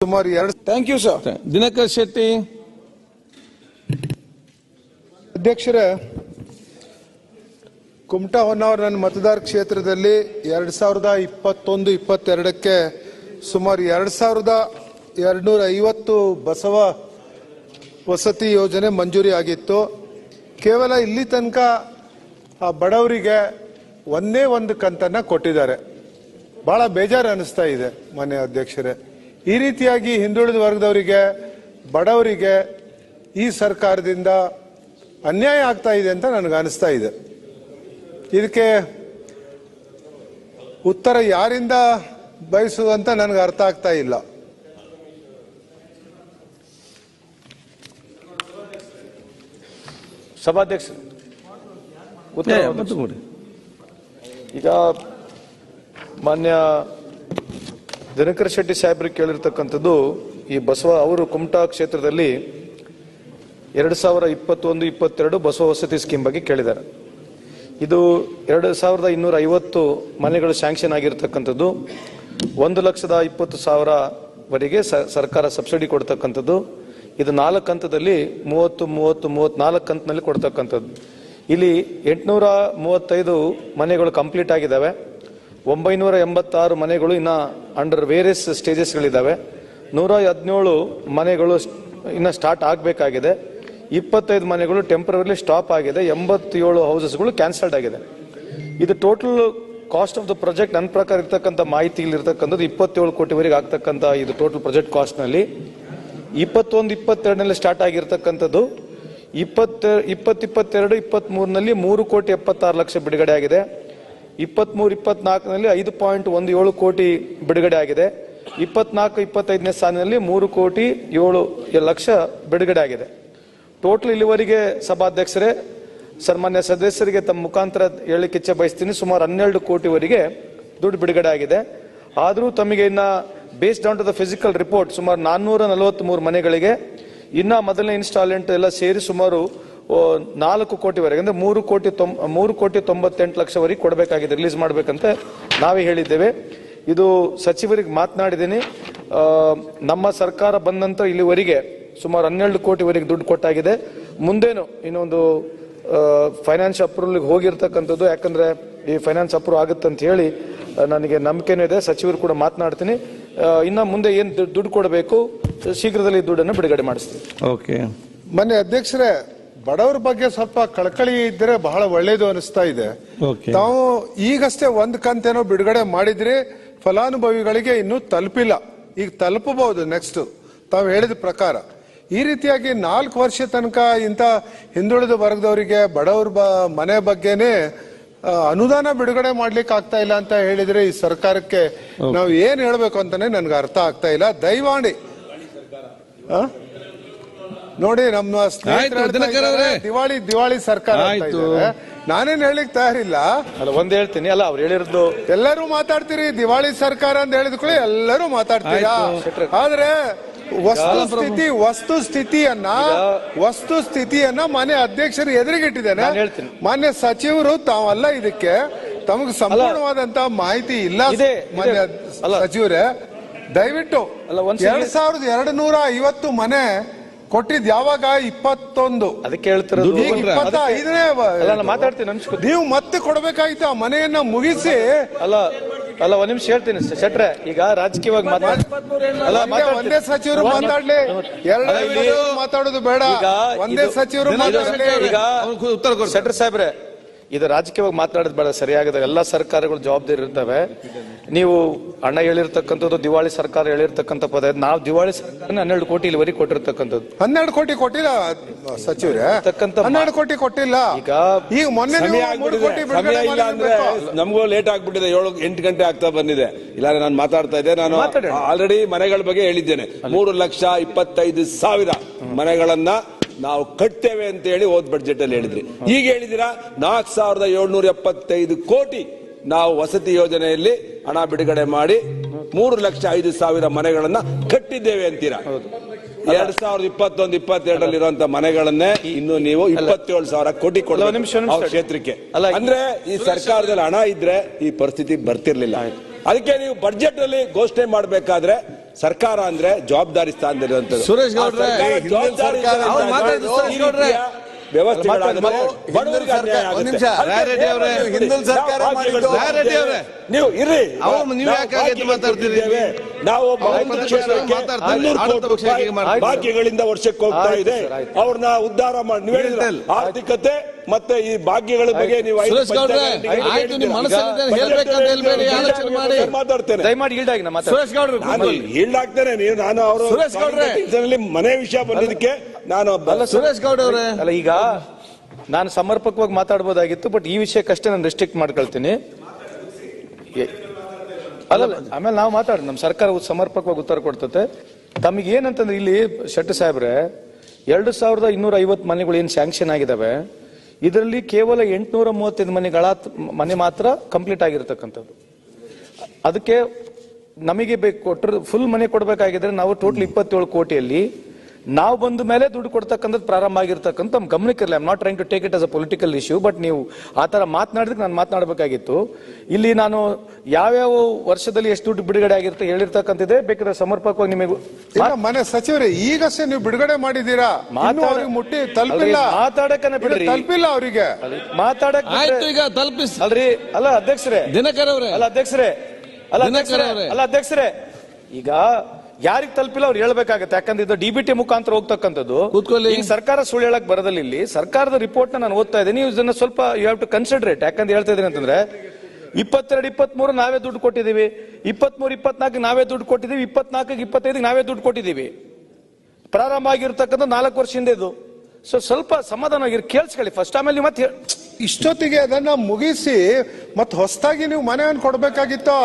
ಸುಮಾರು thank you sir. Dinakar Shetty. ಅಧ್ಯಕ್ಷರೇ, ಕುಮಟಾ ಹೊನ್ನಾವರ ನನ್ನ ಮತದಾರ ಕ್ಷೇತ್ರದಲ್ಲಿ 2021-22ಕ್ಕೆ ಸುಮಾರು 2250 ಬಸವ ವಸತಿ ಯೋಜನೆ ಮಂಜೂರಿ ಆಗಿತ್ತು. ಕೇವಲ ಇಲ್ಲಿ ತನಕ ಆ ಬಡವರಿಗೆ ಒಂದೇ ಒಂದು ಕಂತನ್ನ ಕೊಟ್ಟಿದ್ದಾರೆ. ಬಹಳ ಬೇಜಾರು ಅನಿಸ್ತಾ ಇದೆ ಮಾನ್ಯ ಅಧ್ಯಕ್ಷರೇ. ಈ ರೀತಿಯಾಗಿ ಹಿಂದುಳಿದ ವರ್ಗದವರಿಗೆ, ಬಡವರಿಗೆ ಈ ಸರ್ಕಾರದಿಂದ ಅನ್ಯಾಯ ಆಗ್ತಾ ಇದೆ ಅಂತ ನನಗೆ ಅನಿಸ್ತಾ ಇದೆ. ಇದಕ್ಕೆ ಉತ್ತರ ಯಾರಿಂದ ಬಯಸುವಂತ ನನಗೆ ಅರ್ಥ ಆಗ್ತಾ ಇಲ್ಲ. ಸಭಾಧ್ಯಕ್ಷ ಈಗ ಮಾನ್ಯ ದಿನಕರ್ ಶೆಟ್ಟಿ ಸಾಹೇಬ್ರಿಗೆ ಕೇಳಿರ್ತಕ್ಕಂಥದ್ದು, ಈ ಬಸವ ಅವರು ಕುಮಟಾ ಕ್ಷೇತ್ರದಲ್ಲಿ 2021-22 ಬಸವ ವಸತಿ ಸ್ಕೀಮ್ ಬಗ್ಗೆ ಕೇಳಿದ್ದಾರೆ. ಇದು 2250 ಮನೆಗಳು ಸ್ಯಾಂಕ್ಷನ್ ಆಗಿರ್ತಕ್ಕಂಥದ್ದು. 1,20,000ವರೆಗೆ ಸರ್ಕಾರ ಸಬ್ಸಿಡಿ ಕೊಡ್ತಕ್ಕಂಥದ್ದು. ಇದು 4 ಹಂತದಲ್ಲಿ 34 ಕಂತಿನಲ್ಲಿ ಕೊಡ್ತಕ್ಕಂಥದ್ದು. ಇಲ್ಲಿ 835 ಮನೆಗಳು ಕಂಪ್ಲೀಟ್ ಆಗಿದ್ದಾವೆ. 986 ಮನೆಗಳು ಇನ್ನ ಅಂಡರ್ ವೇರಿಯಸ್ ಸ್ಟೇಜಸ್ಗಳಿದ್ದಾವೆ. 117 ಮನೆಗಳು ಇನ್ನ ಸ್ಟಾರ್ಟ್ ಆಗಬೇಕಾಗಿದೆ. 25 ಮನೆಗಳು ಟೆಂಪರರಿ ಸ್ಟಾಪ್ ಆಗಿದೆ. 87 ಹೌಸಸ್ಗಳು ಕ್ಯಾನ್ಸಲ್ಡ್ ಆಗಿದೆ. ಇದು total cost of the project ನನ್ನ ಪ್ರಕಾರ ಇರ್ತಕ್ಕಂಥ ಮಾಹಿತಿ ಇರ್ತಕ್ಕಂಥದ್ದು 27 ಕೋಟಿವರೆಗೆ ಆಗ್ತಕ್ಕಂಥ ಇದು ಟೋಟಲ್ ಪ್ರಾಜೆಕ್ಟ್ ಕಾಸ್ಟ್ ನಲ್ಲಿ 21-22ನಲ್ಲಿ ಸ್ಟಾರ್ಟ್ ಆಗಿರ್ತಕ್ಕಂಥದ್ದು. 2022-23ನಲ್ಲಿ 3,76,00,000 ಬಿಡುಗಡೆ ಆಗಿದೆ. 23-24ನಲ್ಲಿ 5.17 ಕೋಟಿ ಬಿಡುಗಡೆ ಆಗಿದೆ. 24-25ನೇ ಸಾಲಿನಲ್ಲಿ 3,07,00,000 ಬಿಡುಗಡೆ ಆಗಿದೆ. ಟೋಟಲ್ ಇಲ್ಲಿವರೆಗೆ ಸಭಾಧ್ಯಕ್ಷರೇ, ಸನ್ಮಾನ್ಯ ಸದಸ್ಯರಿಗೆ ತಮ್ಮ ಮುಖಾಂತರ ಹೇಳಿಕ್ಕೆ ಇಚ್ಛೆ ಬಯಸ್ತೀನಿ, ಸುಮಾರು 12 ಕೋಟಿವರೆಗೆ ದುಡ್ಡು ಬಿಡುಗಡೆ ಆಗಿದೆ. ಆದರೂ ತಮಗೆ ಇನ್ನ based on to the physical report ಸುಮಾರು 443 ಮನೆಗಳಿಗೆ ಇನ್ನ ಮೊದಲನೇ ಇನ್ಸ್ಟಾಲ್ಮೆಂಟ್ ಎಲ್ಲ ಸೇರಿ ಸುಮಾರು 4 ಕೋಟಿವರೆಗೆ, ಅಂದ್ರೆ 3,98,00,000ವರೆಗೆ ಕೊಡಬೇಕಾಗಿದೆ, ರಿಲೀಸ್ ಮಾಡಬೇಕಂತ ನಾವೇ ಹೇಳಿದ್ದೇವೆ. ಇದು ಸಚಿವರಿಗೆ ಮಾತನಾಡಿದ್ದೀನಿ. ನಮ್ಮ ಸರ್ಕಾರ ಬಂದ ನಂತರ ಇಲ್ಲಿವರೆಗೆ ಸುಮಾರು 12 ಕೋಟಿವರೆಗೆ ದುಡ್ಡು ಕೊಟ್ಟಾಗಿದೆ. ಮುಂದೇನು ಇನ್ನೊಂದು ಫೈನಾನ್ಸ್ ಅಪ್ರೂವಲ್ಗೆ ಹೋಗಿರ್ತಕ್ಕಂಥದ್ದು, ಯಾಕಂದ್ರೆ ಈ ಫೈನಾನ್ಸ್ ಅಪ್ರೂವ್ ಆಗುತ್ತೆ ಅಂತ ಹೇಳಿ ನನಗೆ ನಂಬಿಕೆನೂ ಇದೆ. ಸಚಿವರು ಕೂಡ ಮಾತನಾಡ್ತೀನಿ. ಇನ್ನ ಮುಂದೆ ಏನ್ ದುಡ್ಡು ಕೊಡಬೇಕು ಶೀಘ್ರದಲ್ಲಿ ದುಡ್ಡನ್ನು ಬಿಡುಗಡೆ ಮಾಡಿಸ್ತೀವಿ. ಓಕೆ. ಮೊನ್ನೆ ಅಧ್ಯಕ್ಷರೇ, ಬಡವರ ಬಗ್ಗೆ ಸ್ವಲ್ಪ ಕಳಕಳಿ ಇದ್ರೆ ಬಹಳ ಒಳ್ಳೇದು ಅನಿಸ್ತಾ ಇದೆ. ತಾವು ಈಗಷ್ಟೇ ಒಂದು ಕಂತೇನೋ ಬಿಡುಗಡೆ ಮಾಡಿದ್ರೆ ಫಲಾನುಭವಿಗಳಿಗೆ ಇನ್ನೂ ತಲುಪಿಲ್ಲ. ಈಗ ತಲುಪಬಹುದು ನೆಕ್ಸ್ಟ್ ತಾವು ಹೇಳಿದ ಪ್ರಕಾರ. ಈ ರೀತಿಯಾಗಿ 4 ವರ್ಷ ತನಕ ಇಂಥ ಹಿಂದುಳಿದ ವರ್ಗದವರಿಗೆ, ಬಡವರ ಮನೆ ಬಗ್ಗೆನೆ ಅನುದಾನ ಬಿಡುಗಡೆ ಮಾಡ್ಲಿಕ್ಕೆ ಆಗ್ತಾ ಇಲ್ಲ ಅಂತ ಹೇಳಿದ್ರೆ ಈ ಸರ್ಕಾರಕ್ಕೆ ನಾವು ಏನ್ ಹೇಳ್ಬೇಕು ಅಂತಾನೆ ನನ್ಗೆ ಅರ್ಥ ಆಗ್ತಾ ಇಲ್ಲ. ದಯಮಾಡಿ ನೋಡಿ, ನಮ್ಮ ಸ್ನೇಹಿತರು ದಿವಾಳಿ ಸರ್ಕಾರ ಅಂತ ಇದ್ದಾರೆ. ನಾನೇನ್ ಹೇಳಿಕ್ ತಯಾರಿಲ್ಲ. ಒಂದ್ ಹೇಳ್ತೀನಿ, ಅಲ್ಲ ಅವ್ರು ಹೇಳಿರೋದು ಎಲ್ಲರೂ ಮಾತಾಡ್ತೀರಿ. ದಿವಾಳಿ ಸರ್ಕಾರ ಅಂತ ಹೇಳಿದ ಕೂಡ ಎಲ್ಲರೂ ಮಾತಾಡ್ತೀರಾ. ಆದ್ರೆ ವಸ್ತುಸ್ಥಿತಿಯನ್ನ ಮಾನ್ಯ ಅಧ್ಯಕ್ಷರು ಎದುರಿಗಿಟ್ಟಿದ್ದೇನೆ. ಮಾನ್ಯ ಸಚಿವರು ತಾವಲ್ಲ, ಇದಕ್ಕೆ ತಮಗೆ ಸಂಪೂರ್ಣವಾದಂತ ಮಾಹಿತಿ ಇಲ್ಲ. ಮಾನ್ಯ ಸಚಿವರೇ, ದಯವಿಟ್ಟು 2250 ಮನೆ ಕೊಟ್ಟಿದ್ ಯಾವಾಗ? 21. ಅದಕ್ಕೆ ಹೇಳ್ತಿರೋದು 25ನೇ ನೀವು ಮತ್ತೆ ಕೊಡಬೇಕಾಗಿತ್ತು. ಆ ಮನೆಯನ್ನ ಮುಗಿಸಿ. ಅಲ್ಲ ಒಂದ್ ನಿಮಿಷ ಹೇಳ್ತೀನಿ ಶೆಟ್ರೆ. ಈಗ ರಾಜಕೀಯವಾಗಿ ಒಂದೇ ಸಚಿವರು ಮಾತಾಡ್ಲಿ, ಮಾತಾಡೋದು ಬೇಡ. ಒಂದೇ ಸಚಿವರು ಮಾತಾಡ್ಲಿ. ಈಗ ಶೆಟ್ರ್ ಸಾಹೇಬ್ರೆ, ಇದು ರಾಜಕೀಯವಾಗಿ ಮಾತಾಡೋದು ಬೇಡ, ಸರಿಯಾಗಿದೆ. ಎಲ್ಲ ಸರ್ಕಾರಗಳು ಜವಾಬ್ದಾರಿ ಇರ್ತವೆ. ನೀವು ಅಣ್ಣ ಹೇಳಿರ್ತಕ್ಕಂಥದ್ದು ದಿವಾಳಿ ಸರ್ಕಾರ ಹೇಳಿರ್ತಕ್ಕಂಥ ಪದ. ನಾವು ದಿವಾಳಿ ಸರ್ಕಾರ 12 ಕೋಟಿ ಇಲ್ಲಿವರೆಗೆ ಕೊಟ್ಟಿರ್ತಕ್ಕಂಥದ್ದು. 12 ಕೋಟಿ ಕೊಟ್ಟಿಲ್ಲ ಸಚಿವರೇ, 12 ಕೋಟಿ ಕೊಟ್ಟಿಲ್ಲ. ಈಗ ಮೊನ್ನೆ ನಮಗೂ ಲೇಟ್ ಆಗ್ಬಿಟ್ಟಿದೆ, 7-8 ಗಂಟೆ ಆಗ್ತಾ ಬಂದಿದೆ. ಇಲ್ಲ ನಾನು ಮಾತಾಡ್ತಾ ಇದ್ದೆ. ನಾನು ಆಲ್ರೆಡಿ ಮನೆಗಳ ಬಗ್ಗೆ ಹೇಳಿದ್ದೇನೆ. 3,25,000 ಮನೆಗಳನ್ನ ನಾವು ಕಟ್ತೇವೆ ಅಂತ ಹೇಳಿ ಹೋದ್ ಬಡ್ಜೆಟ್ ಅಲ್ಲಿ ಹೇಳಿದ್ರಿ. ಈಗ ಹೇಳಿದಿರಾ 4,775 ಕೋಟಿ ನಾವು ವಸತಿ ಯೋಜನೆಯಲ್ಲಿ ಹಣ ಬಿಡುಗಡೆ ಮಾಡಿ 3,05,000 ಮನೆಗಳನ್ನ ಕಟ್ಟಿದ್ದೇವೆ ಅಂತೀರಾ. 2021-22 ಇರುವಂತಹ ಮನೆಗಳನ್ನೇ ಇನ್ನು ನೀವು 27,000 ಕೋಟಿ ಕೊಡಬೇಕು ಕ್ಷೇತ್ರಕ್ಕೆ. ಅಂದ್ರೆ ಈ ಸರ್ಕಾರದಲ್ಲಿ ಹಣ ಇದ್ರೆ ಈ ಪರಿಸ್ಥಿತಿ ಬರ್ತಿರ್ಲಿಲ್ಲ. ಅದಕ್ಕೆ ನೀವು ಬಡ್ಜೆಟ್ ಅಲ್ಲಿ ಘೋಷಣೆ ಮಾಡಬೇಕಾದ್ರೆ ಸರ್ಕಾರ ಅಂದ್ರೆ ಜವಾಬ್ದಾರಿ ಸ್ಥಾನದಲ್ಲಿರುವಂತದ್ದು. ಸುರೇಶ್ ಗೌಡ್ರೆ, ಆ ಸರ್ಕಾರ ಜವಾಬ್ದಾರಿ ಅವ್ರು ಮಾತಾಡಿ ಸುರೇಶ್ ಗೌಡ್ರೆ. ವ್ಯವಸ್ಥೆಗಳಾದ್ರೆ ಬಡವರಿಗೆ ಅನ್ಯಾಯ ಆಗುತ್ತೆ. ಒಂದ್ ನಿಮಿಷ, ರಾಯರೆಡ್ಡಿ ಅವರೇ, ಹಿಂದೂ ಸರ್ಕಾರ ಮಾಡಿದ್ದು ರಾಯರೆಡ್ಡಿ ಅವರೇ, ನೀವು ಇರ್ರಿ, ನೀವು ಯಾಕೆ ಹಾಗೆ ಮಾತಾಡ್ತೀರಿ? ನಾವು ಮಾತಾಡ್ತಾರೆ. ಭಾಗ್ಯಗಳಿಂದ ವರ್ಷಕ್ಕೆ ಹೋಗ್ತಾ ಇದೆ, ಅವ್ರನ್ನ ಉದ್ಧಾರ ಮಾಡಿ ನೀವು ಹೇಳಿದ್ರೆ ಆರ್ಥಿಕತೆ ಮತ್ತೆ ಈ ಭಾಗ್ಯಗಳ ಬಗ್ಗೆ ನೀವು ಸುರೇಶ್ ಗೌಡ್ರೆ, ಆಯ್ತು, ನಿಮ್ಮ ಮನಸ್ಸಲ್ಲಿ ಹೇಳ್ಬೇಕಂತ ಹೇಳ್ಬೇಡಿ, ಆಲೋಚನೆ ಮಾಡಿ ಮಾತಾಡ್ತೇನೆ. ದಯಮಾಡಿ ಈಲ್ಡ್ ಆಗಿ ನಾನು ಸುರೇಶ್ ಗೌಡ್ರು ನಾನು ಹೇಳ್ಲಾಗ್ತೇನೆ, ನೀವು ನಾನು ಅವರು ಸುರೇಶ್ ಗೌಡ್ರೆ. ಮನೆ ವಿಷಯ ಬಂದಿದ್ದಕ್ಕೆ ನಾನು ಸುರೇಶ್ ಗೌಡ್ ಅವರೇ, ಅಲ್ಲ, ಈಗ ನಾನು ಸಮರ್ಪಕವಾಗಿ ಮಾತಾಡ್ಬೋದಾಗಿತ್ತು, ಬಟ್ ಈ ವಿಷಯಕ್ಕಷ್ಟೇ ನಾನು ರೆಸ್ಟ್ರಿಕ್ಟ್ ಮಾಡ್ಕೊಳ್ತೀನಿ. ಅಲ್ಲ, ಆಮೇಲೆ ನಾವು ಮಾತಾಡ, ನಮ್ಮ ಸರ್ಕಾರ ಸಮರ್ಪಕವಾಗಿ ಉತ್ತರ ಕೊಡ್ತತೆ. ತಮಗೆ ಏನಂತಂದ್ರೆ ಇಲ್ಲಿ ಶೆಟ್ಟಿ ಸಾಹೇಬ್ರೆ, 2250 ಮನೆಗಳು ಏನು ಸ್ಯಾಂಕ್ಷನ್ ಆಗಿದಾವೆ, ಇದರಲ್ಲಿ ಕೇವಲ 835 ಮನೆ ಮಾತ್ರ ಕಂಪ್ಲೀಟ್ ಆಗಿರತಕ್ಕಂಥದ್ದು. ಅದಕ್ಕೆ ನಮಗೆ ಬೇಕು ಕೊಟ್ಟರು ಫುಲ್ ಮನೆ ಕೊಡಬೇಕಾಗಿದ್ರೆ ನಾವು ಟೋಟಲ್ 27 ಕೋಟಿಯಲ್ಲಿ ನಾವು ಬಂದ ಮೇಲೆ ದುಡ್ಡು ಕೊಡ್ತಕ್ಕಂಥದ್ದು ಪ್ರಾರಂಭ ಆಗಿರ್ತಕ್ಕಂಥ ನಮ್ಮ ಗಮನಕ್ಕಿರಲಿ. I am not trying to take it as a political issue, but ನೀವು ಆ ಥರ ಮಾತನಾಡಿದಕ್ಕೆ ನಾನು ಮಾತನಾಡಬೇಕಾಗಿತ್ತು. ಇಲ್ಲಿ ನಾನು ಯಾವ್ಯಾವ ವರ್ಷದಲ್ಲಿ ಎಷ್ಟು ದುಡ್ಡು ಬಿಡುಗಡೆ ಆಗಿರುತ್ತೆ ಹೇಳಿರ್ತಕ್ಕಂಥದ್ದೇ ಬೇಕಾದ್ರೆ ಸಮರ್ಪಕವಾಗಿ ನಿಮಗೆ ಮನೆ ಸಚಿವರೇ, ಈಗಷ್ಟೇ ನೀವು ಬಿಡುಗಡೆ ಮಾಡಿದ್ದೀರಾ, ಇನ್ನೂ ಅವ್ರಿಗೆ ಮುಟ್ಟಿ ತಲುಪಿಲ್ಲ, ಮಾತಾಡಕ್ಕನೆ ಬಿಡ್ರಿ, ತಲುಪಿಲ್ಲ ಅವರಿಗೆ ಮಾತಾಡಕ್ ಆಯ್ತು, ಈಗ ತಲುಪಿಸ್ ಅಲ್ರಿ. ಅಲ್ಲ ಅಧ್ಯಕ್ಷರೇ, ದಿನಕರ್ ಅವರೇ, ಅಲ್ಲ ಅಧ್ಯಕ್ಷರೇ, ಅಲ್ಲ ಅಧ್ಯಕ್ಷರೇ, ಈಗ ಯಾರಿಗೆ ತಲುಪಿಲ್ಲ ಅವ್ರು ಹೇಳ್ಬೇಕಾಗತ್ತೆ. ಯಾಕಂದ್ರೆ ಇದು DBT ಮುಖಾಂತರ ಹೋಗ್ತಕ್ಕಂಥದ್ದು. ಕೂತ್ಕೊಳ್ಳಿ. ಈಗ ಸರ್ಕಾರ ಸುಳ್ಳು ಹೇಳಕ್ ಬರೋದಿಲ್ಲ. ಇಲ್ಲಿ ಸರ್ಕಾರದ ರಿಪೋರ್ಟ್ ನಾನು ಓದ್ತಾ ಇದ್ದೀನಿ, ನೀವು ಇದನ್ನ ಸ್ವಲ್ಪ ಯು ಹ್ಯಾವ್ ಟು ಕನ್ಸಿಡರೇಟ್. ಯಾಕಂದ್ರೆ ಹೇಳ್ತಾ ಇದ್ದೀನಿ ಅಂತಂದ್ರೆ 22, 23 ನಾವೇ ದುಡ್ಡು ಕೊಟ್ಟಿದ್ದೀವಿ, 23, 24 ನಾವೇ ದುಡ್ಡು ಕೊಟ್ಟಿದ್ದೀವಿ, 24, 25 ನಾವೇ ದುಡ್ಡು ಕೊಟ್ಟಿದ್ದೀವಿ. ಪ್ರಾರಂಭ ಆಗಿರ್ತಕ್ಕಂಥ 4 ವರ್ಷದಿಂದ ಇದು. ಸೊ ಸ್ವಲ್ಪ ಸಮಾಧಾನವಾಗಿರಿ, ಕೇಳಿಸ್ಕೊಳ್ಳಿ ಫಸ್ಟ್, ಆಮೇಲೆ ನೀವು ಮತ್ತೆ ಇಷ್ಟೊತ್ತಿಗೆ ಅದನ್ನ ಮುಗಿಸಿ ಮತ್ತೆ ಹೊಸದಾಗಿ ನೀವು ಮನೆಯನ್ನು ಕೊಡ್ಬೇಕಾಗಿತ್ತು.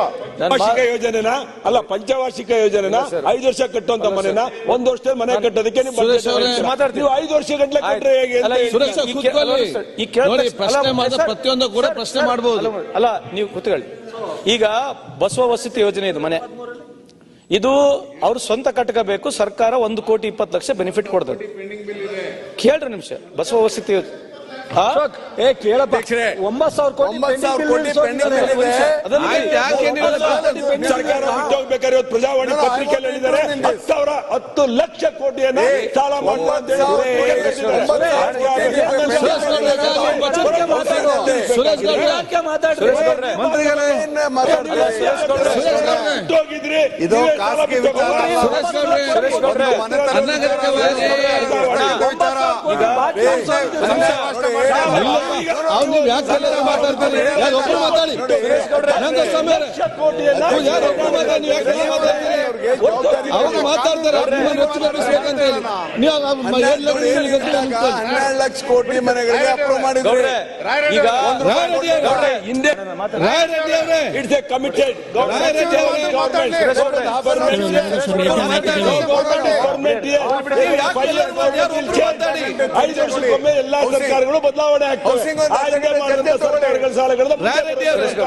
ವಾರ್ಷಿಕ ಯೋಜನೆನ ಅಲ್ಲ, ಪಂಚವಾರ್ಷಿಕ ಯೋಜನೆನ 5 ವರ್ಷ ಕಟ್ಟುವಂತ ಮನೆನ 1 ವರ್ಷದಲ್ಲಿ ಮನೆ ಕಟ್ಟೋದಕ್ಕೆ ನೀವು ಮಾತಾಡ್ತೀವಿ. 5 ವರ್ಷ ಗಂಟಲೆ ಕಟ್ಟರೆ ಹೇಗೆ ಅಂತ ಹೇಳಿ. ಸುರೇಶ್ ಕೂತ್ಕೊಳ್ಳಿ. ನೋಡಿ, ಪ್ರಶ್ನೆ ಮಾಡಿದ ಪ್ರತಿಯೊಂದು ಕೂಡ ಪ್ರಶ್ನೆ ಮಾಡಬಹುದು. ಅಲ್ಲ, ನೀವು ಕೂತ್ಕೊಳ್ಳಿ. ಈಗ ಬಸವ ವಸತಿ ಯೋಜನೆ ಇದು ಮನೆ, ಇದು ಅವ್ರು ಸ್ವಂತ ಕಟ್ಕೋಬೇಕು. ಸರ್ಕಾರ 1,20,00,000 ಬೆನಿಫಿಟ್ ಕೊಡ್ತದೆ. ಕೇಳ್ರಿ ನಿಮಿಷ, ಬಸವ ವಸತಿ ಯೋಜನೆ ಸರ್ಕಾರ ಬಿಟ್ಟೋಗ್ಬೇಕಾದ್ರೆ ಇವತ್ತು ಪ್ರಜಾವಾಣಿ ಪತ್ರಿಕೆಯಲ್ಲಿ ಹೇಳಿದ್ದಾರೆ 10 ಲಕ್ಷ ಕೋಟಿಯನ್ನ ಸಾಲ ಮಾಡುವ ಅಂತ ಬಿಟ್ಟೋಗಿದ್ರಿ. ಇದು ಅವ್ರು ಯಾಕೆ ಮಾತಾಡ್ತಾರೆ? ಒಬ್ರು ಮಾತಾಡಿ, ಅವ್ರು ಮಾತಾಡ್ತಾರೆ ಬೇಕಂತ ಹೇಳಿ ನೀವು 12 ಲಕ್ಷ ಕೋಟಿ ಮನೆಗಳಿಗೆ ಅಪ್ರೂವ್ ಮಾಡಿದ್ರೆ ಈಗ ಹಿಂದೆ ರಾಯರೆಡ್ಡಿ ಅವರೇ, ಇಟ್ಸ್ ಎ ಕಮಿಟೆಡ್ ರಾಯರೆಡ್ಡಿ ಅವರೇ, 5 ವರ್ಷಕ್ಕೊಮ್ಮೆ ಎಲ್ಲಾ ಸರ್ಕಾರಗಳು ಬದಲಾವಣೆ ಆಗ್ತವೆ. ಸರ್ಕಾರಗಳ ಸಾಲಗಳನ್ನು